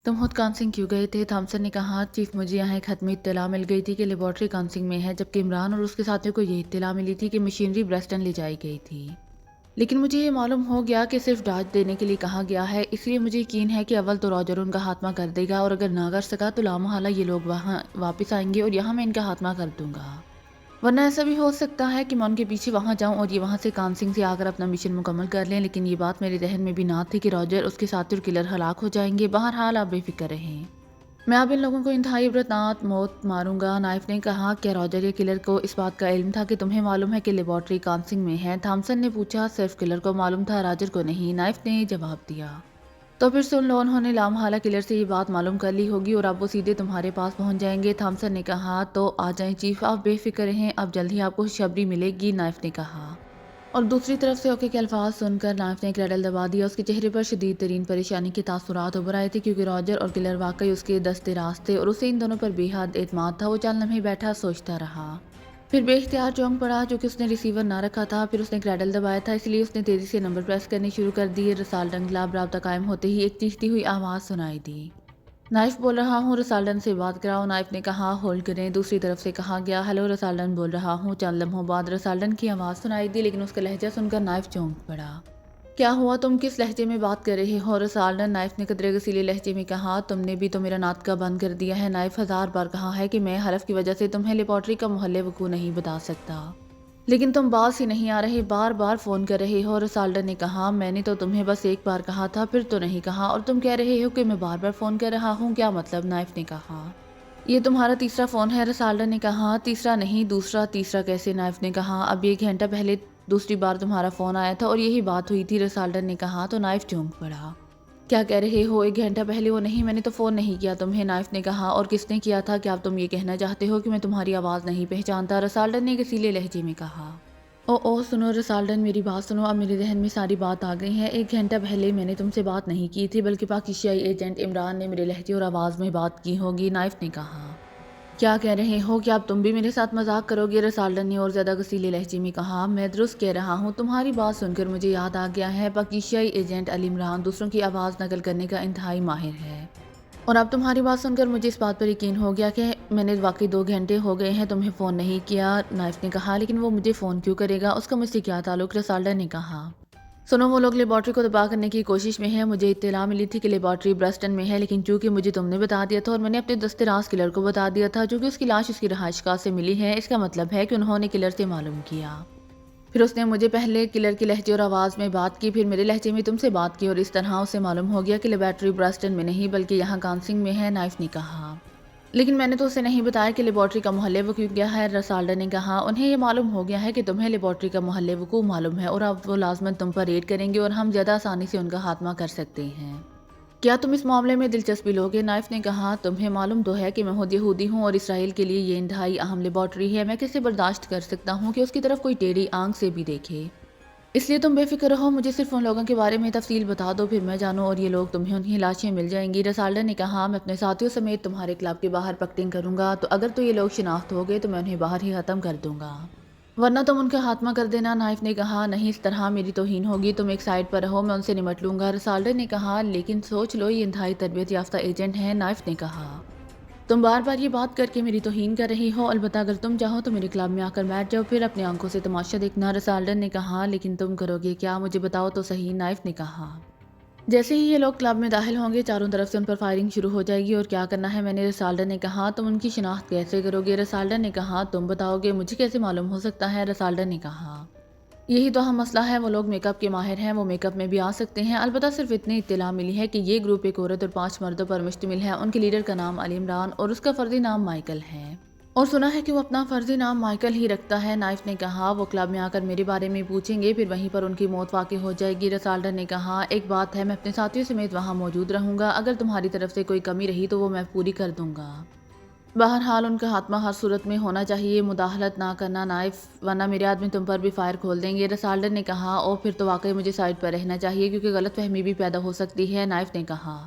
तुम खुद काउंसलिंग क्यों गए थे? थॉमसन ने कहा, चीफ मुझे यहाँ एक हतमी इत्तला मिल गई थी कि लेबॉर्ट्री काउंसलिंग में है, जबकि इमरान और उसके साथियों को ये इत्तला मिली थी कि मशीनरी ब्रेस्टन ले जाई गई थी। लेकिन मुझे ये मालूम हो गया कि सिर्फ डाज देने के लिए कहा गया है, इसलिए मुझे यकीन है कि अव्वल तो रॉजर उनका खात्मा कर देगा और अगर ना कर सका तो लामहला ये लोग वहाँ वापस आएंगे और यहाँ मैं इनका खात्मा कर दूंगा। वरना ऐसा भी हो सकता है कि मैं उनके पीछे वहाँ जाऊँ और ये वहाँ से काउंसलिंग से आकर अपना मिशन मुकम्मल कर लें, लेकिन ये बात मेरे जहन में भी ना थी कि रॉजर उसके साथी और किलर हलाक हो जाएंगे। बहरहाल आप बेफिक्र रहें, मैं अब इन लोगों को इंतहाई इबरतनाक मौत मारूंगा। नाइफ ने कहा, क्या रॉजर या किलर को इस बात का इल्म था कि तुम्हें मालूम है कि लेबॉर्ट्री काउंसलिंग में है? थॉमसन ने पूछा, सिर्फ किलर को मालूम था, रॉजर को नहीं, नाइफ ने जवाब दिया। तो फिर सुन लो, उन्होंने लामहाला किलर से ये बात मालूम कर ली होगी और अब वो सीधे तुम्हारे पास पहुंच जाएंगे। थॉमसन ने कहा, तो आ जाएं चीफ, आप बेफिक्र रहें, अब जल्द ही आपको खुशखबरी मिलेगी, नाइफ ने कहा। और दूसरी तरफ से ओके के अल्फाज सुनकर नाइफ ने क्रैडल दबा दिया। उसके चेहरे पर शदीद तरीन परेशानी के तासुरात उभर आए थे, क्योंकि रॉजर और किलर वाकई उसके दस्ते रास्त थे और उसे इन दोनों पर बेहद एतमाद था। वो चंद लम्हे बैठा सोचता रहा, फिर बेख्तियार चौंक पड़ा, जो कि उसने रिसीवर ना रखा था। फिर उसने क्रैडल दबाया था, इसलिए उसने तेजी से नंबर प्रेस करने शुरू कर दिए। रसालडन खिलाफ राब्ता कायम होते ही एक चीखती हुई आवाज़ सुनाई दी, नाइफ बोल रहा हूँ, रसालडन से बात कराओ। नाइफ ने कहा, होल्ड करें। दूसरी तरफ से कहा गया, हेलो, रसालडन बोल रहा हूँ। चंद लम्हों बाद रसालडन की आवाज़ सुनाई दी, लेकिन उसका लहजा सुनकर नाइफ चौंक पड़ा। क्या हुआ, तुम किस लहजे में बात कर रहे हो? रसालडन, नाइफ ने कदरे गसीले लहजे में कहा, तुमने भी तो मेरा नाटका बंद कर दिया है। नाइफ, 1000 बार कहा है कि मैं हलफ की वजह से तुम्हें लेबॉर्ट्री का मोहल्ले वकू नहीं बता सकता, लेकिन तुम बात ही नहीं आ रहे, बार बार फ़ोन कर रहे हो। रसालडन ने कहा, मैंने तो तुम्हें बस एक बार कहा था, फिर तो नहीं कहा, और तुम कह रहे हो कि मैं बार बार फ़ोन कर रहा हूँ, क्या मतलब? नाइफ ने कहा, ये तुम्हारा तीसरा फ़ोन है। रसालडन ने कहा, तीसरा नहीं, दूसरा। तीसरा कैसे? नाइफ ने कहा, अब 1 घंटा पहले दूसरी बार तुम्हारा फ़ोन आया था और यही बात हुई थी। रसालडन ने कहा, तो नाइफ चौंक पड़ा। क्या कह रहे हो? 1 घंटा पहले? वो नहीं, मैंने तो फ़ोन नहीं किया तुम्हें। नाइफ ने कहा, और किसने किया था? क्या तुम ये कहना चाहते हो कि मैं तुम्हारी आवाज़ नहीं पहचानता? रसालडन ने गसीले लहजे में कहा। ओह सुनो रसालडन, मेरी बात सुनो, अब मेरे जहन में सारी बात आ गई है। 1 घंटा पहले मैंने तुमसे बात नहीं की थी, बल्कि पाकिस्तानी एजेंट इमरान ने मेरे लहजे और आवाज़ में बात की होगी। नाइफ ने कहा, क्या कह रहे हो? क्या अब तुम भी मेरे साथ मजाक करोगे? रसालडन ने और ज़्यादा गसीले लहजे में कहा, मैं दुरुस्त कह रहा हूँ, तुम्हारी बात सुनकर मुझे याद आ गया है, पाकिस्तानी एजेंट अली इमरान दूसरों की आवाज़ नकल करने का इंतहाई माहिर है, और अब तुम्हारी बात सुनकर मुझे इस बात पर यकीन हो गया कि मैंने वाकई 2 घंटे हो गए हैं तुम्हें फ़ोन नहीं किया। नाइफ ने कहा, लेकिन वो मुझे फ़ोन क्यों करेगा? उसका मुझसे क्या ताल्लुक? रसालडन ने कहा, सुनो, वो लोग लेबॉर्ट्री को तबाह करने की कोशिश में है। मुझे इत्तला मिली थी कि लेबॉर्ट्री ब्रस्टन में है, लेकिन चूंकि मुझे तुमने बता दिया था और मैंने अपने दस्ते राज किलर को बता दिया था, जो कि उसकी लाश उसकी रहायशगाह से मिली है, इसका मतलब है कि उन्होंने किलर से मालूम किया। फिर उसने मुझे पहले किलर के लहजे और आवाज़ में बात की, फिर मेरे लहजे में तुमसे बात की, और इस तरह उसे मालूम हो गया कि लेबॉर्ट्री ब्रस्टन में नहीं बल्कि यहाँ काउंसलिंग में है। नाइफ ने कहा, लेकिन मैंने तो उसे नहीं बताया कि लेबॉर्ट्री का मोहल्ले वकू क्या है। रसालडन ने कहा, उन्हें ये मालूम हो गया है कि तुम्हें लेबॉर्ट्री का मोहल्ले वकू मालूम है, और अब वो लाजमन तुम पर रेड करेंगे और हम ज़्यादा आसानी से उनका खात्मा कर सकते हैं। क्या तुम इस मामले में दिलचस्पी लोगे? नाइफ ने कहा, तुम्हें मालूम तो है कि मैं खुद यहूदी हूँ और इसराइल के लिए ये इंतहाई अहम लेबॉर्ट्री है। मैं कैसे बर्दाश्त कर सकता हूँ कि उसकी तरफ कोई टेढ़ी आंख से भी देखे? इसलिए तुम बेफिक्र रहो, मुझे सिर्फ उन लोगों के बारे में तफसील बता दो, फिर मैं जानूँ और ये लोग तुम्हें उन्हीं लाशें मिल जाएंगी। रसालडन ने कहा, मैं अपने साथियों समेत तुम्हारे क्लब के बाहर पकटिंग करूंगा, तो अगर तो ये लोग शिनाख्त हो गए तो मैं उन्हें बाहर ही ख़त्म कर दूंगा, वरना तुम उनका खात्मा कर देना। नाइफ ने कहा, नहीं, इस तरह मेरी तौहीन होगी, तुम एक साइड पर रहो, मैं उनसे निमट लूंगा। रसालडन ने कहा, लेकिन सोच लो, ये इंतहाई तरबियत याफ्ता एजेंट हैं। नाइफ ने कहा, तुम बार बार ये बात करके मेरी तौहीन कर रही हो, अलबत्ता अगर तुम चाहो तो मेरे क्लब में आकर बैठ जाओ, फिर अपनी आंखों से तमाशा देखना। रसालडन ने कहा, लेकिन तुम करोगे क्या? मुझे बताओ तो सही। नाइफ ने कहा, जैसे ही ये लोग क्लब में दाखिल होंगे चारों तरफ से उन पर फायरिंग शुरू हो जाएगी, और क्या करना है मैंने? रसालडन ने कहा, तुम उनकी शिनाख्त कैसे करोगे? रसालडन ने कहा, तुम बताओगे, मुझे कैसे मालूम हो सकता है? रसालडन ने कहा, यही तो हम मसला है, वो लोग मेकअप के माहिर हैं, वो मेकअप में भी आ सकते हैं। अलबत्ता सिर्फ इतनी इत्तला मिली है कि ये ग्रुप एक औरत और 5 मर्दों पर मुश्तमिल है। उनके लीडर का नाम अली इमरान और उसका फर्जी नाम माइकल है, और सुना है कि वो अपना फर्जी नाम माइकल ही रखता है। नाइफ ने कहा, वो क्लब में आकर मेरे बारे में पूछेंगे, फिर वहीं पर उनकी मौत वाक़ई हो जाएगी। रसालडन ने कहा, एक बात है, मैं अपने साथियों समेत वहाँ मौजूद रहूँगा, अगर तुम्हारी तरफ से कोई कमी रही तो वो मैं पूरी कर दूँगा। बहरहाल उनका खात्मा हर सूरत में होना चाहिए, मुदाखलत ना करना नाइफ, वरना मेरे आदमी तुम पर भी फायर खोल देंगे। रसालडन ने कहा, और फिर तो वाकई मुझे साइड पर रहना चाहिए, क्योंकि गलत फहमी भी पैदा हो सकती है। नाइफ ने कहा,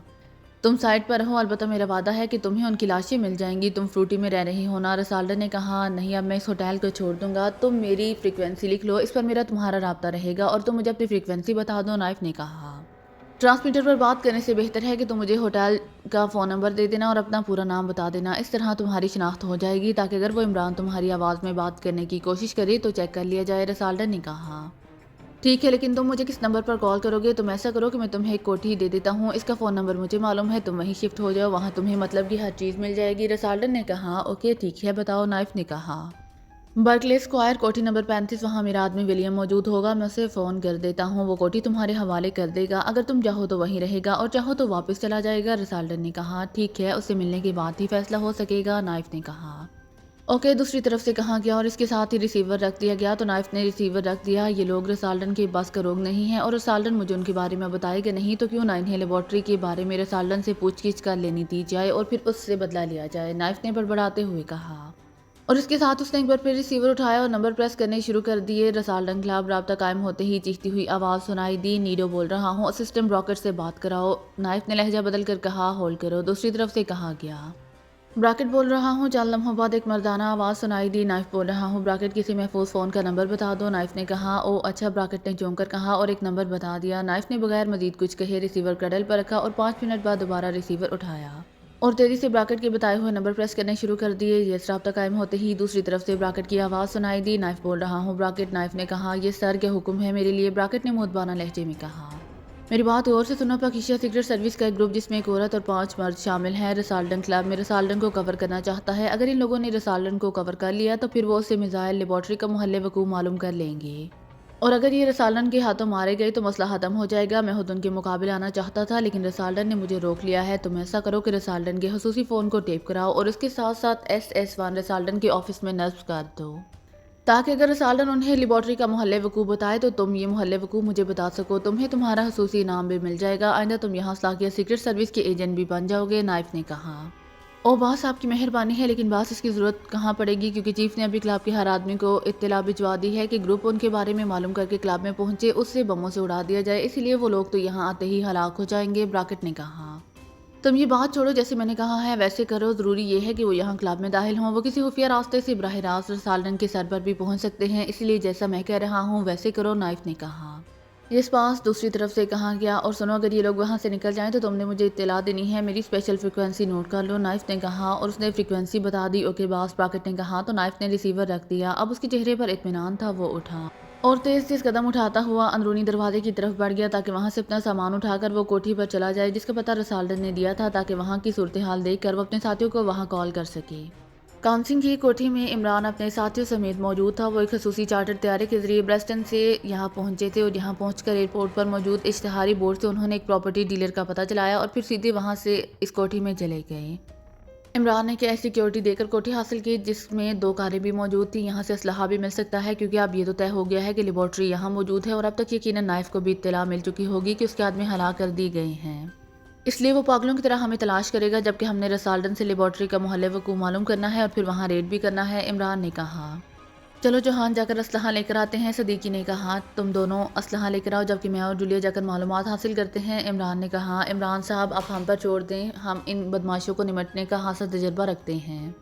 तुम साइड पर रहो, अलबत्ता मेरा वादा है कि तुम्हें उनकी लाशें मिल जाएंगी। तुम फ्रूटी में रह रही हो ना? रसालडन ने कहा, नहीं, अब मैं इस होटल को छोड़ दूंगा, तुम मेरी फ्रीक्वेंसी लिख लो, इस पर मेरा तुम्हारा राब्ता रहेगा, और तुम मुझे अपनी फ्रीक्वेंसी बता दो। नाइफ ने कहा, ट्रांसमीटर पर बात करने से बेहतर है कि तुम मुझे होटल का फ़ोन नंबर दे देना और अपना पूरा नाम बता देना। इस तरह तुम्हारी शिनाख्त हो जाएगी ताकि अगर वो इमरान तुम्हारी आवाज़ में बात करने की कोशिश करे तो चेक कर लिया जाए, रसाल्डन ने कहा। ठीक है, लेकिन तुम मुझे किस नंबर पर कॉल करोगे? तुम ऐसा करो कि मैं तुम्हें एक कोठी दे देता हूँ, इसका फ़ोन नंबर मुझे मालूम है, तुम वहीं शिफ्ट हो जाओ, वहाँ तुम्हें मतलब की हर चीज़ मिल जाएगी, रसाल्डन ने कहा। ओके ठीक है, बताओ, नाइफ ने कहा। बर्कले स्क्वायर कोठी नंबर 35, वहाँ मेरा आदमी विलियम मौजूद होगा, मैं उसे फ़ोन कर देता हूँ, वो कोठी तुम्हारे हवाले कर देगा, अगर तुम चाहो तो वहीं रहेगा और चाहो तो वापस चला जाएगा, रसाल्डन ने कहा। ठीक है, उससे मिलने के बाद ही फैसला हो सकेगा, नाइफ ने कहा। ओके, दूसरी तरफ से कहा गया और इसके साथ ही रिसीवर रख दिया गया। तो नाइफ ने रिसीवर रख दिया। ये लोग रसाल्डन के बस का रोग नहीं है और रसाल्डन मुझे उनके बारे में बताएगा नहीं, तो क्यों ना इन्हें लेबॉर्ट्री के बारे में रसाल्डन से पूछगिछ कर लेनी दी जाए और फिर उससे बदला लिया जाए, नाइफ ने बड़बड़ाते हुए कहा। और इसके साथ उसने एक बार फिर रिसीवर उठाया और नंबर प्रेस करने शुरू कर दिए। रसाल्डन के खिलाफ राब्ता कायम होते ही चीखती हुई आवाज़ सुनाई दी, नीडो बोल रहा हूँ, असिस्टेंट ब्रॉकेट से बात कराओ, नाइफ ने लहजा बदल कर कहा। होल्ड करो, दूसरी तरफ से कहा गया। ब्रैकेट बोल रहा हूँ। चंद लम्हों बाद एक मर्दाना आवाज़ सुनाई दी, नाइफ बोल रहा हूँ, ब्रैकेट किसी महफूज फ़ोन का नंबर बता दो, नाइफ ने कहा। ओ अच्छा, ब्रैकेट ने चौंक कर कहा और एक नंबर बता दिया। नाइफ ने बगैर मजीद कुछ कहे रिसीवर क्रडल पर रखा और 5 मिनट बाद दोबारा रिसीवर उठाया और तेजी से ब्रैकेट के बताए हुए नंबर प्रेस करने शुरू कर दिए। ये राब्ता कायम होते ही दूसरी तरफ से ब्रैकेट की आवाज़ सुनाई दी, नाइफ बोल रहा हूँ, ब्रैकेट, नाइफ ने कहा। ये सर क्या हुक्म है मेरे लिए, ब्रैकेट ने मुतबाना लहजे में कहा। मेरी बात गौर से सुनो, पाकिस्तान सीक्रेट सर्विस का एक ग्रुप जिसमें एक औरत और 5 मर्द शामिल हैं, रसाल्डन क्लब में रसाल्डन को कवर करना चाहता है। अगर इन लोगों ने रसाल्डन को कवर कर लिया तो फिर वो उससे मिसाइल लेबॉर्ट्री का मोहल्ले वकूफ मालूम कर लेंगे और अगर ये रसाल्डन के हाथों मारे गए तो मसला ख़त्म हो जाएगा। मैं खुद उनके मुकाबले आना चाहता था लेकिन रसाल्डन ने मुझे रोक लिया है। तुम ऐसा करो कि रसाल्डन के खसूसी फ़ोन को टेप कराओ और उसके साथ साथ SS1 रसाल्डन के ऑफिस में नस्ब कर दो ताकि अगर रसाल्डन उन्हें लेबॉर्ट्री का मोहल्ले वकूफ बताए तो तुम ये मोहल्ले वकूफ मुझे बता सको, तुम्हें तुम्हारा खसूसी इनाम भी मिल जाएगा, आइंदा तुम यहाँ सलाकिया सीक्रेट सर्विस के एजेंट भी बन जाओगे, नाइफ ने कहा। ओ बास, आपकी मेहरबानी है, लेकिन बास इसकी ज़रूरत कहाँ पड़ेगी क्योंकि चीफ ने अभी क्लब के हर आदमी को इत्तला भिजवा दी है कि ग्रुप उनके बारे में मालूम करके क्लब में पहुंचे, उससे बमों से उड़ा दिया जाए, इसीलिए वो लोग तो यहाँ आते ही हलाक हो जाएंगे, ब्रैकेट ने कहा। तुम ये बात छोड़ो, जैसे मैंने कहा है वैसे करो, ज़रूरी ये है कि वो यहाँ क्लब में दाखिल हों, वो किसी खुफिया रास्ते से बराह रास्त रसाल्डन के सर पर भी पहुँच सकते हैं, इसलिए जैसा मैं कह रहा हूँ वैसे करो, नाइफ ने कहा। इस पास दूसरी तरफ से कहा गया और सुनो, अगर ये लोग वहाँ से निकल जाएं तो तुमने मुझे इत्तला देनी है, मेरी स्पेशल फ्रिक्वेंसी नोट कर लो, नाइफ ने कहा और उसने फ्रिक्वेंसी बता दी। ओके बास, ब्रैकेट ने कहा। तो नाइफ ने रिसीवर रख दिया, अब उसके चेहरे पर इत्मीनान था, वो उठा और तेज तेज कदम उठाता हुआ अंदरूनी दरवाजे की तरफ बढ़ गया ताकि वहां से अपना सामान उठाकर वो कोठी पर चला जाए जिसका पता रसाल्डन ने दिया था ताकि वहां की सूरत हाल देखकर वो अपने साथियों को वहां कॉल कर सके। काउंसिंग की कोठी में इमरान अपने साथियों समेत मौजूद था। वो एक खसूसी चार्टर तैयारी के जरिए ब्रेस्टन से यहाँ पहुंचे थे और यहाँ पहुंचकर एयरपोर्ट पर मौजूद इश्तहारी बोर्ड से उन्होंने एक प्रॉपर्टी डीलर का पता चलाया और फिर सीधे वहाँ से इस कोठी में चले गए। इमरान ने क्या सिक्योरिटी देकर कोठी हासिल की जिसमें 2 कारें भी मौजूद थी। यहाँ से असलहा भी मिल सकता है क्योंकि अब ये तो तय हो गया है कि लेबॉर्ट्री यहाँ मौजूद है और अब तक यकीनन नाइफ को भी इत्तला मिल चुकी होगी कि उसके आदमी हलाक कर दिए गए हैं, इसलिए वो पागलों की तरह हमें तलाश करेगा, जबकि हमने रसाल्डन से लेबॉर्ट्री का मोहल्ले वकूफ मालूम करना है और फिर वहाँ रेड भी करना है, इमरान ने कहा। चलो जोहान जाकर असलहा लेकर आते हैं, सदीकी ने कहा। तुम दोनों असलहा लेकर आओ जबकि मैं और जूलिया जाकर मालूमात हासिल करते हैं, इमरान ने कहा। इमरान साहब आप हम पर छोड़ दें, हम इन बदमाशों को निमटने का खासा तजर्बा रखते हैं,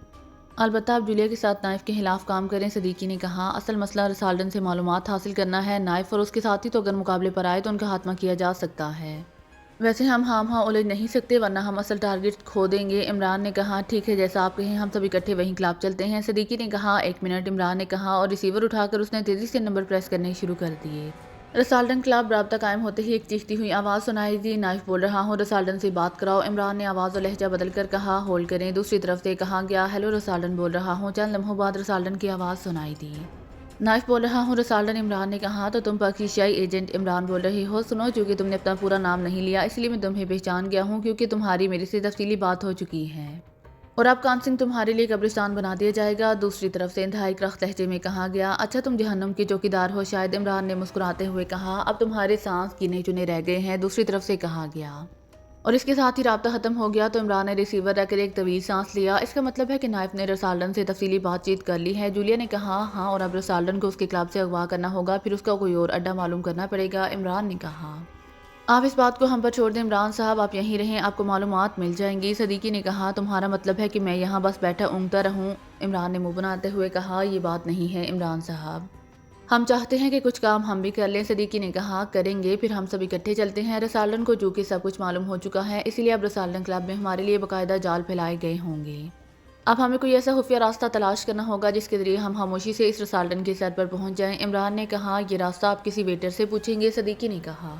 अलबत्ता आप जूलिया के साथ नाइफ के खिलाफ काम करें, सदीकी ने कहा। असल मसला रसाल्डन से मालूमात हासिल करना है, नाइफ और उसके साथी तो अगर मुकाबले पर आए तो उनका खात्मा किया जा सकता है, वैसे हम हाँ उलझ नहीं सकते वरना हम असल टारगेट खो देंगे, इमरान ने कहा। ठीक है, जैसा आप कहें, हम सब इकट्ठे वहीं क्लब चलते हैं, सदीकी ने कहा। 1 मिनट, इमरान ने कहा और रिसीवर उठाकर उसने तेज़ी से नंबर प्रेस करने शुरू कर दिए। रसाल्डन क्लब राब्ता कायम होते ही एक चीखती हुई आवाज़ सुनाई दी, नाइफ बोल रहा हूँ, रसाल्डन से बात कराओ, इमरान ने आवाज़ और लहजा बदल कर कहा। होल्ड करें, दूसरी तरफ से कहा गया। हेलो, रसाल्डन बोल रहा हूँ। चंद लम्हों बाद रसाल्डन की आवाज़ सुनाई दी, नाइफ बोल रहा हूँ, रसाल्डन, इमरान ने कहा। तो तुम पाकिस्तानी एजेंट इमरान बोल रही हो? सुनो, चूँकि तुमने अपना पूरा नाम नहीं लिया इसलिए मैं तुम्हें पहचान गया हूँ क्योंकि तुम्हारी मेरे से तफसीली बात हो चुकी है और अब कांसिंग तुम्हारे लिए कब्रिस्तान बना दिया जाएगा, दूसरी तरफ से इंतहाई करख्त लहजे में कहा गया। अच्छा, तुम जहन्नुम के चौकीदार हो शायद, इमरान ने मुस्कुराते हुए कहा। अब तुम्हारे सांस गिने चुने रह गए हैं, दूसरी तरफ से कहा गया और इसके साथ ही राब्ता खत्म हो गया। तो इमरान ने रिसीवर रखकर एक तवीज़ सांस लिया, इसका मतलब है कि नाइफ ने रसाल्डन से तफसीली बातचीत कर ली है, जूलिया ने कहा। हाँ, और अब रसाल्डन को उसके क्लब से अगवा करना होगा, फिर उसका कोई और अड्डा मालूम करना पड़ेगा, इमरान ने कहा। आप इस बात को हम पर छोड़ दें इमरान साहब, आप यहीं रहें, आपको मालूमात मिल जाएंगी, सदीकी ने कहा। तुम्हारा मतलब है कि मैं यहाँ बस बैठा ऊँगता रहूँ, इमरान ने मुँह बनाते हुए कहा। ये बात नहीं है इमरान साहब, ہم چاہتے ہیں کہ کچھ کام ہم بھی کر لیں، صدیقی نے کہا۔ کریں گے، پھر ہم سب اکٹھے چلتے ہیں۔ رسالڈن کو چونکہ سب کچھ معلوم ہو چکا ہے، اسی لیے اب رسالڈن کلب میں ہمارے لیے باقاعدہ جال پھیلائے گئے ہوں گے۔ اب ہمیں کوئی ایسا خفیہ راستہ تلاش کرنا ہوگا جس کے ذریعے ہم خاموشی سے اس رسالڈن کے سر پر پہنچ جائیں، عمران نے کہا۔ یہ راستہ آپ کسی ویٹر سے پوچھیں گے، صدیقی نے کہا۔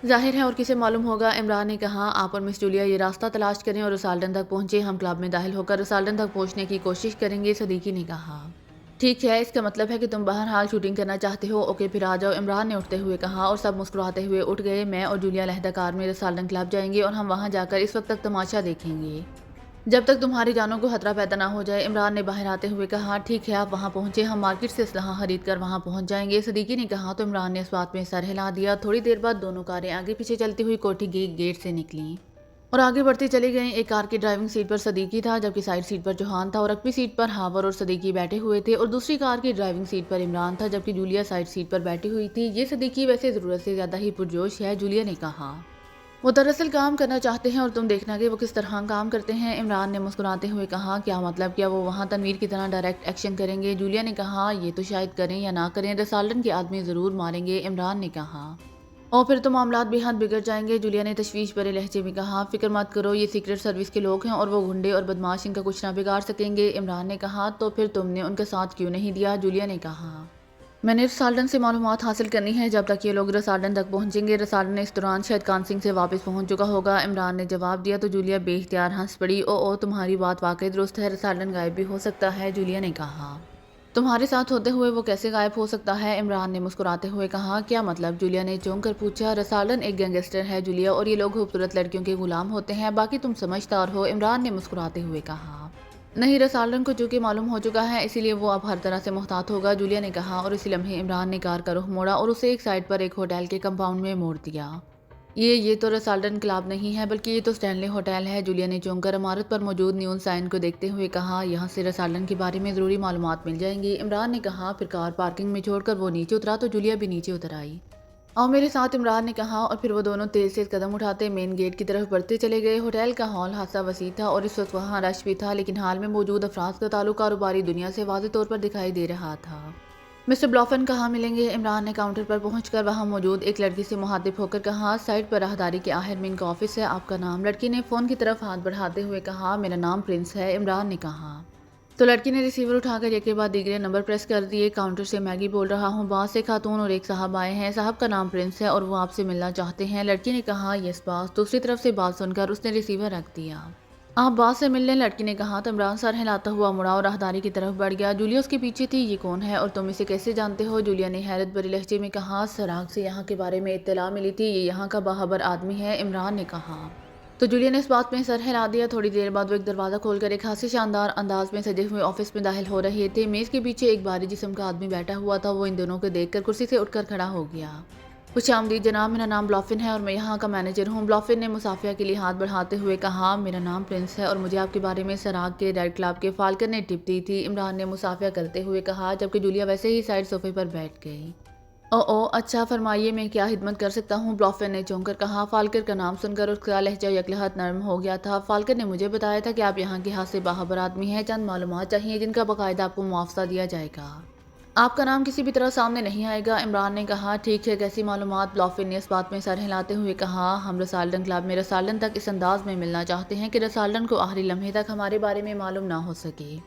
ظاہر ہے اور کسے معلوم ہوگا، عمران نے کہا۔ آپ اور مس جولیا یہ راستہ تلاش کریں اور رسالڈن تک پہنچے، ہم کلب میں داخل ہو کر رسالڈن تک پہنچنے کی کوشش کریں گے، صدیقی نے کہا۔ ٹھیک ہے، اس کا مطلب ہے کہ تم بہرحال شوٹنگ کرنا چاہتے ہو، اوکے پھر آ جاؤ، عمران نے اٹھتے ہوئے کہا، اور سب مسکراتے ہوئے اٹھ گئے۔ میں اور جولیا علیحدہ کار میں رسالڈن کلب جائیں گے اور ہم وہاں جا کر اس وقت تک تماشا دیکھیں گے جب تک تمہاری جانوں کو خطرہ پیدا نہ ہو جائے، عمران نے باہر آتے ہوئے کہا۔ ٹھیک ہے، آپ وہاں پہنچے، ہم مارکیٹ سے اسلحہ خرید کر وہاں پہنچ جائیں گے، صدیقی نے کہا۔ تو عمران نے اس بات میں سر ہلا دیا۔ تھوڑی دیر بعد دونوں کاریں آگے پیچھے چلتی ہوئی کوٹھی کے گیٹ سے نکلیں اور آگے بڑھتی چلی گئیں۔ ایک کار کی ڈرائیونگ سیٹ پر صدیقی تھا، جبکہ سائیڈ سیٹ پر جوہان تھا اور رکبی سیٹ پر ہاور اور صدیقی بیٹھے ہوئے تھے، اور دوسری کار کی ڈرائیونگ سیٹ پر عمران تھا، جبکہ جولیا سائیڈ سیٹ پر بیٹھی ہوئی تھی۔ یہ صدیقی ویسے ضرورت سے زیادہ ہی پرجوش ہے، جولیا نے کہا۔ وہ دراصل کام کرنا چاہتے ہیں اور تم دیکھنا کہ وہ کس طرح کام کرتے ہیں، عمران نے مسکراتے ہوئے کہا۔ کیا مطلب، کیا وہ وہاں تنویر کی طرح ڈائریکٹ ایکشن کریں گے، جولیا نے کہا۔ یہ تو شاید کریں یا نہ کریں، رسالڈن کے آدمی ضرور ماریں گے، عمران نے کہا۔ اور پھر تو معاملات بے حد بگڑ جائیں گے، جولیا نے تشویش بھرے لہجے میں کہا۔ فکر مت کرو، یہ سیکرٹ سروس کے لوگ ہیں اور وہ گنڈے اور بدماش ان کا کچھ نہ بگاڑ سکیں گے، عمران نے کہا۔ تو پھر تم نے ان کا ساتھ کیوں نہیں دیا، جولیا نے کہا۔ میں نے رسالڈن سے معلومات حاصل کرنی ہے جب تک یہ لوگ رسالڈن تک پہنچیں گے، رسالڈن اس دوران شاید کانسنگ سے واپس پہنچ چکا ہوگا، عمران نے جواب دیا۔ تو جولیا بے اختیار ہنس پڑی۔ او تمہاری بات واقعی درست ہے، رسالڈن غائب بھی ہو سکتا ہے، جولیا نے کہا۔ تمہارے ساتھ ہوتے ہوئے وہ کیسے غائب ہو سکتا ہے، عمران نے مسکراتے ہوئے کہا۔ کیا مطلب، جولیا نے چونک کر پوچھا۔ رسالڈن ایک گینگسٹر ہے جولیا، اور یہ لوگ خوبصورت لڑکیوں کے غلام ہوتے ہیں، باقی تم سمجھدار ہو، عمران نے مسکراتے ہوئے کہا۔ نہیں، رسالڈن کو چونکہ معلوم ہو چکا ہے، اسی لیے وہ اب ہر طرح سے محتاط ہوگا، جولیا نے کہا، اور اسی لمحے عمران نے کار کا رخ موڑا اور اسے ایک سائڈ پر ایک ہوٹل کے کمپاؤنڈ میں موڑ دیا۔ یہ تو رسالڈن کلب نہیں ہے، بلکہ یہ تو اسٹینلے ہوٹل ہے، جولیا نے چونک کر عمارت پر موجود نیون سائن کو دیکھتے ہوئے کہا۔ یہاں سے رسالڈن کے بارے میں ضروری معلومات مل جائیں گی، عمران نے کہا۔ پھر کار پارکنگ میں چھوڑ کر وہ نیچے اترا تو جولیا بھی نیچے اتر آئی۔ اور میرے ساتھ، عمران نے کہا، اور پھر وہ دونوں تیز تیز قدم اٹھاتے مین گیٹ کی طرف بڑھتے چلے گئے۔ ہوٹل کا ہال خاصا وسیع تھا اور اس وقت وہاں رش بھی تھا، لیکن ہال میں موجود افراد کا تعلق کاروباری دنیا سے واضح طور پر دکھائی دے رہا تھا۔ مسٹر بلافن کہاں ملیں گے، عمران نے کاؤنٹر پر پہنچ کر وہاں موجود ایک لڑکی سے مخاطب ہو کر کہا۔ سائٹ پر راہداری کے آخر میں ان کا آفس ہے، آپ کا نام، لڑکی نے فون کی طرف ہاتھ بڑھاتے ہوئے کہا۔ میرا نام پرنس ہے، عمران نے کہا۔ تو لڑکی نے ریسیور اٹھا کر ایک کے بعد دیگرے نمبر پریس کر دیے۔ کاؤنٹر سے میگی بول رہا ہوں، باس سے خاتون اور ایک صاحب آئے ہیں، صاحب کا نام پرنس ہے اور وہ آپ سے ملنا چاہتے ہیں، لڑکی نے کہا۔ یس باس، دوسری طرف سے بات سن کر اس نے ریسیور رکھ دیا۔ آپ باس سے مل لیں، لڑکی نے کہا۔ تو عمران سر ہلاتا ہوا مڑا اور راہداری کی طرف بڑھ گیا۔ جولیا اس کے پیچھے تھی۔ یہ کون ہے اور تم اسے کیسے جانتے ہو، جولیا نے حیرت بھرے لہجے میں کہا۔ سراغ سے یہاں کے بارے میں اطلاع ملی تھی، یہ یہاں کا باخبر آدمی ہے، عمران نے کہا۔ تو جولیا نے اس بات میں سر ہلا دیا۔ تھوڑی دیر بعد وہ ایک دروازہ کھول کر ایک خاصے شاندار انداز میں سجے ہوئے آفس میں داخل ہو رہے تھے۔ میز کے پیچھے ایک بھاری جسم کا آدمی بیٹھا ہوا تھا، وہ ان دونوں کو دیکھ کر کرسی سے اٹھ کر کھڑا ہو گیا۔ خوش آمدید جناب، میرا نام بلافن ہے اور میں یہاں کا مینیجر ہوں، بلافن نے مصافحہ کے لیے ہاتھ بڑھاتے ہوئے کہا۔ میرا نام پرنس ہے اور مجھے آپ کے بارے میں سراغ کے ریڈ کلب کے فالکر نے ٹپ دی تھی، عمران نے مصافحہ کرتے ہوئے کہا، جبکہ جولیا ویسے ہی سائڈ صوفے پر بیٹھ گئی۔ اچھا، فرمائیے میں کیا خدمت کر سکتا ہوں، بلافن نے چونک کر کہا۔ فالکر کا نام سن کر اس کا لہجہ یکلہت نرم ہو گیا تھا۔ فالکر نے مجھے بتایا تھا کہ آپ یہاں کے خاصے باخبر آدمی ہیں، چند معلومات چاہیے جن کا باقاعدہ آپ کو معاوضہ دیا جائے گا۔ آپ کا نام کسی بھی طرح سامنے نہیں آئے گا، عمران نے کہا۔ ٹھیک ہے، کیسی معلومات، بلافن نے اس بات میں سر ہلاتے ہوئے کہا۔ ہم رسالڈن کلب میں رسالڈن تک اس انداز میں ملنا چاہتے ہیں کہ رسالڈن کو آخری لمحے تک ہمارے بارے میں معلوم نہ ہو سکے۔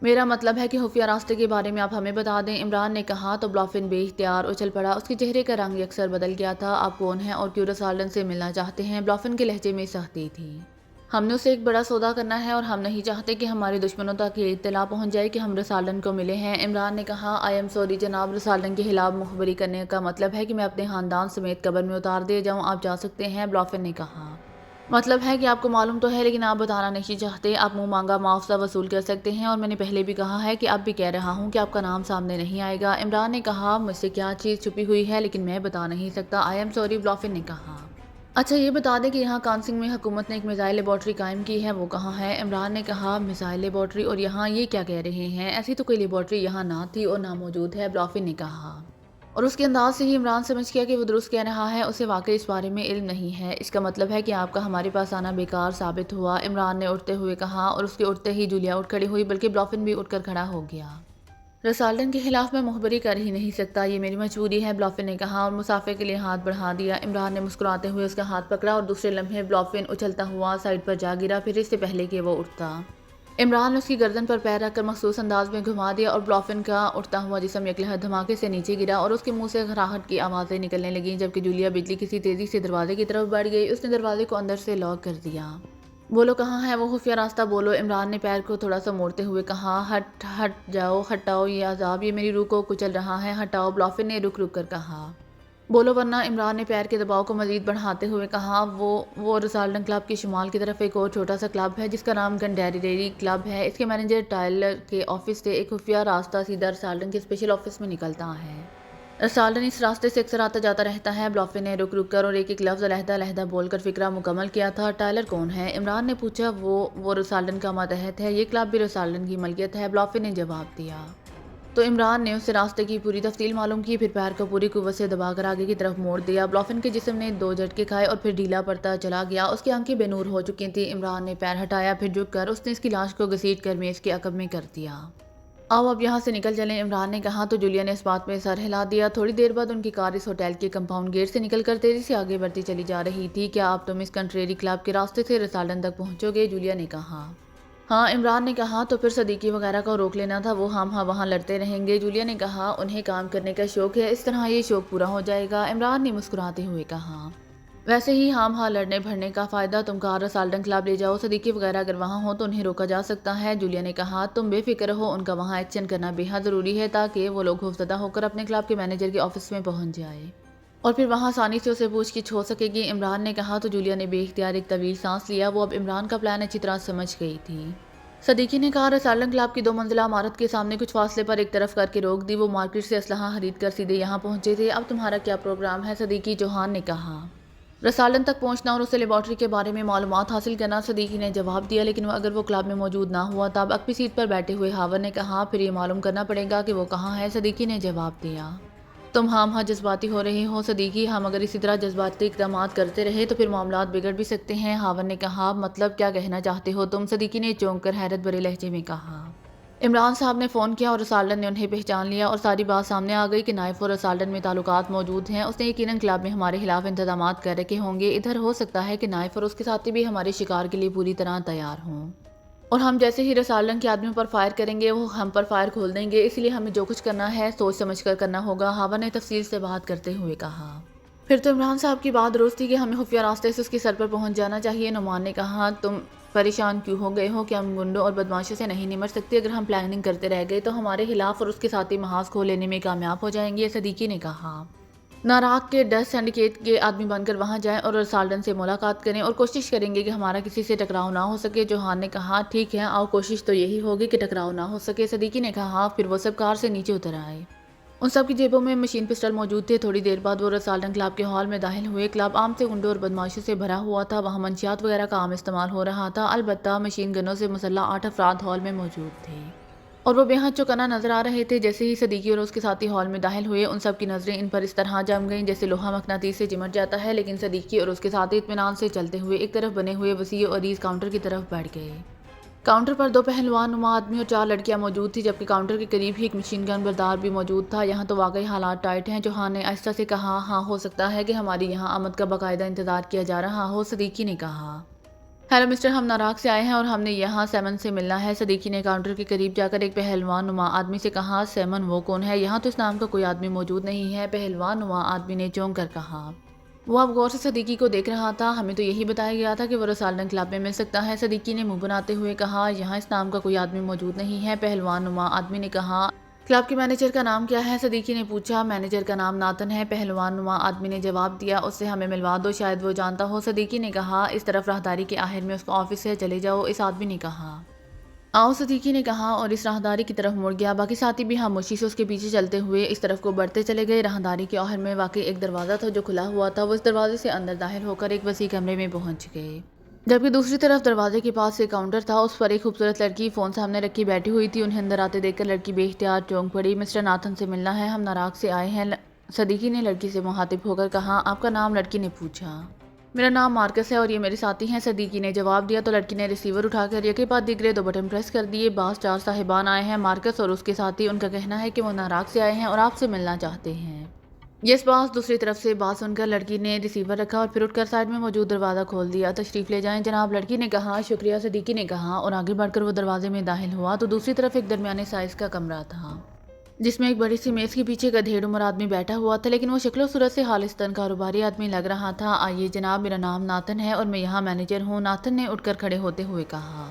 میرا مطلب ہے کہ خفیہ راستے کے بارے میں آپ ہمیں بتا دیں، عمران نے کہا۔ تو بلافن بے اختیار اچھل پڑا، اس کے چہرے کا رنگ یکسر بدل گیا تھا۔ آپ کون ہیں اور کیوں رسالڈن سے ملنا چاہتے ہیں، بلافن کے لہجے میں سختی تھی۔ ہم نے اسے ایک بڑا سودا کرنا ہے اور ہم نہیں چاہتے کہ ہمارے دشمنوں تک یہ اطلاع پہنچ جائے کہ ہم رسالڈن کو ملے ہیں، عمران نے کہا۔ آئی ایم سوری جناب، رسالڈن کے خلاف مخبری کرنے کا مطلب ہے کہ میں اپنے خاندان سمیت قبر میں اتار دیا جاؤں، آپ جا سکتے ہیں، بلافن نے کہا۔ مطلب ہے کہ آپ کو معلوم تو ہے لیکن آپ بتانا نہیں چاہتے، آپ منہ مانگا معاوضہ وصول کر سکتے ہیں، اور میں نے پہلے بھی کہا ہے کہ اب بھی کہہ رہا ہوں کہ آپ کا نام سامنے نہیں آئے گا، عمران نے کہا۔ مجھ سے کیا چیز چھپی ہوئی ہے لیکن میں بتا نہیں سکتا، آئی ایم سوری، بلافن نے کہا۔ اچھا یہ بتا دیں کہ یہاں کانسنگ میں حکومت نے ایک میزائل لیبارٹری قائم کی ہے، وہ کہاں ہے، عمران نے کہا۔ میزائل لیبارٹری، اور یہاں یہ کیا کہہ رہے ہیں، ایسی تو کوئی لیبارٹری یہاں نہ تھی اور نہ موجود ہے، بلافن نے کہا۔ اور اس کے انداز سے ہی عمران سمجھ گیا کہ وہ درست کہہ رہا ہے، اسے واقعی اس بارے میں علم نہیں ہے، اس کا مطلب ہے کہ آپ کا ہمارے پاس آنا بیکار ثابت ہوا، عمران نے اٹھتے ہوئے کہا، اور اس کے اٹھتے ہی جولیا اٹھ کھڑی ہوئی، بلکہ بلافن بھی اٹھ کر کھڑا ہو گیا۔ रसाल्डन के खिलाफ मैं मुखबरी कर ही नहीं सकता, ये मेरी मजबूरी है, ब्लॉफिन ने कहा और मुसाफिर के लिए हाथ बढ़ा दिया। इमरान ने मुस्कुराते हुए उसका हाथ पकड़ा और दूसरे लम्हे ब्लॉफिन उछलता हुआ साइड पर जा गिरा, फिर इससे पहले कि वो उठता। इमरान ने उसकी गर्दन पर पैर रखकर मखसूस अंदाज में घुमा दिया और ब्लॉफिन का उठता हुआ जिस्म यकलहर धमाके से नीचे गिरा और उसके मुंह से घराहट की आवाज़ें निकलने लगीं, जबकि जूलिया बिजली किसी तेज़ी से दरवाजे की तरफ बढ़ गई। उसने दरवाजे को अंदर से लॉक कर दिया। बोलो कहाँ है वो खुफिया रास्ता, बोलो, इमरान ने पैर को थोड़ा सा मोड़ते हुए कहा। हट हट जाओ, हटाओ ये अजाब, ये मेरी रूह को कुचल रहा है, हटाओ, ब्लॉफिन ने रुक रुक कर कहा। बोलो वरना, इमरान ने पैर के दबाव को मजीद बढ़ाते हुए कहा। वो रसाल्डन क्लब के शुमाल की तरफ एक और छोटा सा क्लब है जिसका नाम गंडेरी क्लब है। इसके मैनेजर टायलर के ऑफिस से एक खुफिया रास्ता सीधा रसाल्डन के स्पेशल ऑफिस में निकलता है। रसाल्डन इस रास्ते से अक्सर आता जाता रहता है। ब्लॉफिन ने रुक रुक कर और एक एक लफ्ज़ अलहदा बोलकर फिक्रा मुकम्मल किया था। टायलर कौन है? इमरान ने पूछा। वो रसाल्डन का मातहत है, ये क्लब भी रसाल्डन की मलकियत है, ब्लॉफिन ने जवाब दिया। तो इमरान ने उससे रास्ते की पूरी तफसील मालूम की, फिर पैर को पूरी कुव्वत से दबाकर आगे की तरफ मोड़ दिया। ब्लॉफिन के जिस्म ने 2 झटके खाए और फिर ढीला पड़ता चला गया। उसकी आंखें बेनूर हो चुकी थीं। इमरान ने पैर हटाया, फिर झुक कर उसने इसकी लाश को घसीट कर मेज़ के अकब में कर दिया। आओ अब यहाँ से निकल चलें, इमरान ने कहा तो जूलिया ने इस बात में सर हिला दिया। थोड़ी देर बाद उनकी कार इस होटल के कंपाउंड गेट से निकलकर तेजी से आगे बढ़ती चली जा रही थी। क्या आप मिस कंट्रेरी क्लब के रास्ते से रसाल्डन तक पहुँचोगे? जूलिया ने कहा। हाँ, इमरान ने कहा। तो फिर सदीकी वगैरह को रोक लेना था, वो हम हाँ वहाँ लड़ते रहेंगे। जूलिया ने कहा। उन्हें काम करने का शौक है, इस तरह ये शौक पूरा हो जाएगा, इमरान ने मुस्कुराते हुए कहा। वैसे ही हम हाँ लड़ने भड़ने का फ़ायदा, तुम कार रसाल्डन क्लब ले जाओ, सदीकी वगैरह अगर वहाँ हो तो उन्हें रोका जा सकता है। जूलिया ने कहा। तुम बेफिक्र हो, उनका वहाँ एक्शन करना बेहद ज़रूरी है ताकि वो लोग खौफजदा होकर अपने क्लब के मैनेजर के ऑफिस में पहुँच जाए और फिर वहाँ आसानी से उसे पूछगिछ हो सकेगी, इमरान ने कहा। तो जूलिया ने बेख्तियार एक तवील सांस लिया। वो अब इमरान का प्लान अच्छी तरह समझ गई थी। सदीकी ने कहा। रसाल्डन क्लब की 2 मंजिला इमारत के सामने कुछ फासले पर एक तरफ करके रोक दी। वो मार्केट से असलहा खरीद कर सीधे यहाँ पहुँचे थे। अब तुम्हारा क्या प्रोग्राम है? सदीकी चौहान ने कहा। रसाल्डन तक पहुंचना और उससे लेबॉर्ट्री के बारे में मालूमात हासिल करना, सदीकी ने जवाब दिया। लेकिन अगर वो क्लब में मौजूद ना हुआ तब अक्पी सीट पर बैठे हुए हावर ने कहा। फिर ये मालूम करना पड़ेगा कि वो कहाँ है, सदीकी ने जवाब दिया। तुम हाँ जज्बाती हो रहे हो सदीकी, हम अगर इसी तरह जज्बाती इकदाम करते रहे तो फिर मामलात बिगड़ भी सकते हैं, हावर ने कहा। मतलब क्या कहना चाहते हो तुम? सदीकी ने चौंक कर हैरत भरे लहजे में कहा। इमरान साहब ने फ़ोन किया और रसाल्डन ने उन्हें पहचान लिया और सारी बात सामने आ गई कि नाइफ और रसाल्डन में ताल्लुकात मौजूद हैं। उसने यकीनन क्लब में हमारे खिलाफ इंतजाम कर रखे होंगे। इधर हो सकता है कि नाइफ और उसके साथी भी हमारे शिकार के लिए पूरी तरह तैयार हों और हम जैसे ही रसाल्डन के आदमियों पर फायर करेंगे वो हम पर फायर खोल देंगे, इसलिए हमें जो कुछ करना है सोच समझ कर करना होगा, हावा ने तफसील से बात करते हुए कहा। फिर तो इमरान साहब की बात दुरुस्त थी कि हमें खुफिया रास्ते से उसके सर पर पहुंच जाना चाहिए। नुमान ने कहा। तुम परेशान क्यों हो गए हो? क्या हम गुंडों और बदमाशों से नहीं निमट सकते? अगर हम प्लानिंग करते रह गए तो हमारे खिलाफ और उसके साथी महाज को लेने में कामयाब हो जाएंगे, सदीकी ने कहा। नाराक के डस्ट सिंडिकेट के आदमी बनकर वहां जाएं और रसाल्डन से मुलाकात करें और कोशिश करेंगे कि हमारा किसी से टकराव ना हो सके, जोहान ने कहा। ठीक है, आओ, कोशिश तो यही होगी कि टकराव ना हो सके, सदीकी ने कहा। फिर वो सब कार से नीचे उतर आए। उन सब की जेबों में मशीन पिस्टल मौजूद थे। थोड़ी देर बाद वो रसाल्डन क्लब के हॉल में दाखिल हुए। क्लब आम से गुंडों और बदमाशों से भरा हुआ था। वहाँ मंशियात वगैरह का आम इस्तेमाल हो रहा था। अलबत्ता मशीन गनों से मुसल्लह 8 अफराद हॉल में मौजूद थे और वो बेहद चौकन्ना नजर आ रहे थे। जैसे ही सदीकी और उसके साथी हॉल में दाखिल हुए उन सब की नज़रें इन पर इस तरह जम गईं जैसे लोहा मकनातीस से चिमट जाता है। लेकिन सदीकी और उसके साथी इत्मीनान से चलते हुए एक तरफ बने हुए वसी और अरीज काउंटर की तरफ बढ़ गए। काउंटर पर 2 पहलवान नुमा आदमी और 4 लड़कियां मौजूद थी, जबकि काउंटर के करीब ही एक मशीन गन बरदार भी मौजूद था। यहाँ तो वाकई हालात टाइट हैं, जोहान ने आहिस्ता से कहा। हाँ, हो सकता है कि हमारी यहाँ आमद का बाकायदा इंतजार किया जा रहा हो, सदीकी ने कहा। हेलो मिस्टर, हम नाराक से आए हैं और हमने यहाँ सैमन से मिलना है, सदीकी ने काउंटर के करीब जाकर एक पहलवान नुमा आदमी से कहा। सैमन वो कौन है? यहाँ तो इस नाम का कोई आदमी मौजूद नहीं है, पहलवान नुमा आदमी ने चौंक कर कहा। वो अब गौर से सदीकी को देख रहा था। हमें तो यही बताया गया था कि वो रसाल्डन क्लब में मिल सकता है, सदीकी ने मुंह बनाते हुए कहा। यहाँ इस नाम का कोई आदमी मौजूद नहीं है, पहलवान नुमा आदमी ने कहा। क्लब के मैनेजर का नाम क्या है? सदीकी ने पूछा। मैनेजर का नाम नातन है, पहलवान नुमा आदमी ने जवाब दिया। उससे हमें मिलवा दो, शायद वो जानता हो, सदीकी ने कहा। इस तरफ राहदारी के आखिर में उसका ऑफिस है, चले जाओ, इस आदमी ने कहा। आओ, सदीकी ने कहा और इस राहदारी की तरफ मुड़ गया। बाकी साथी भी खामोशी से उसके पीछे चलते हुए इस तरफ को बढ़ते चले गए। राहदारी के आखिर में वाकई एक दरवाज़ा था जो खुला हुआ था। वो इस दरवाजे से अंदर दाखिल होकर एक वसी कमरे में पहुंच गए, जबकि दूसरी तरफ दरवाजे के पास एक काउंटर था। उस पर एक खूबसूरत लड़की फ़ोन सामने रखी बैठी हुई थी। उन्हें अंदर आते देखकर लड़की बेख्तियार चौंक पड़ी। मिस्टर नाथन से मिलना है, हम नाराक से आए हैं, सदीकी ने लड़की से मुखातिब होकर कहा। आपका नाम? लड़की ने पूछा। मेरा नाम मार्कस है और ये मेरे साथी हैं, सदीकी ने जवाब दिया। तो लड़की ने रिसीवर उठाकर यके बाद दिगरे 2 बटन प्रेस कर दिए। बास 4 साहिबान आए हैं, मार्कस और उसके साथी। उनका कहना है कि वो नाराग से आए हैं और आपसे मिलना चाहते हैं। यस बास। दूसरी तरफ से बात सुनकर लड़की ने रिसीवर रखा और फिर उठकर साइड में मौजूद दरवाज़ा खोल दिया। तशरीफ़ ले जाएं जनाब, लड़की ने कहा। शुक्रिया, सदीकी ने कहा और आगे बढ़कर वो दरवाजे में दाखिल हुआ तो दूसरी तरफ एक दरमियाने साइज़ का कमरा था, जिसमें एक बड़ी सी मेज़ के पीछे एक अधेड़ उम्र आदमी बैठा हुआ था, लेकिन वो शक्लो सूरत से खालिस्तान कारोबारी आदमी लग रहा था। आइए जनाब, मेरा नाम नाथन है और मैं यहाँ मैनेजर हूँ, नाथन ने उठकर खड़े होते हुए कहा।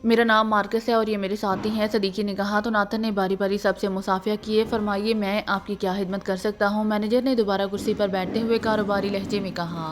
मेरा नाम मार्कस है और ये मेरे साथी हैं, सदीकी ने कहा। तो नाथन ने बारी बारी सबसे मुसाफिया किए। फरमाइए, मैं आपकी क्या खिदमत कर सकता हूँ? मैनेजर ने दोबारा कुर्सी पर बैठते हुए कारोबारी लहजे में कहा।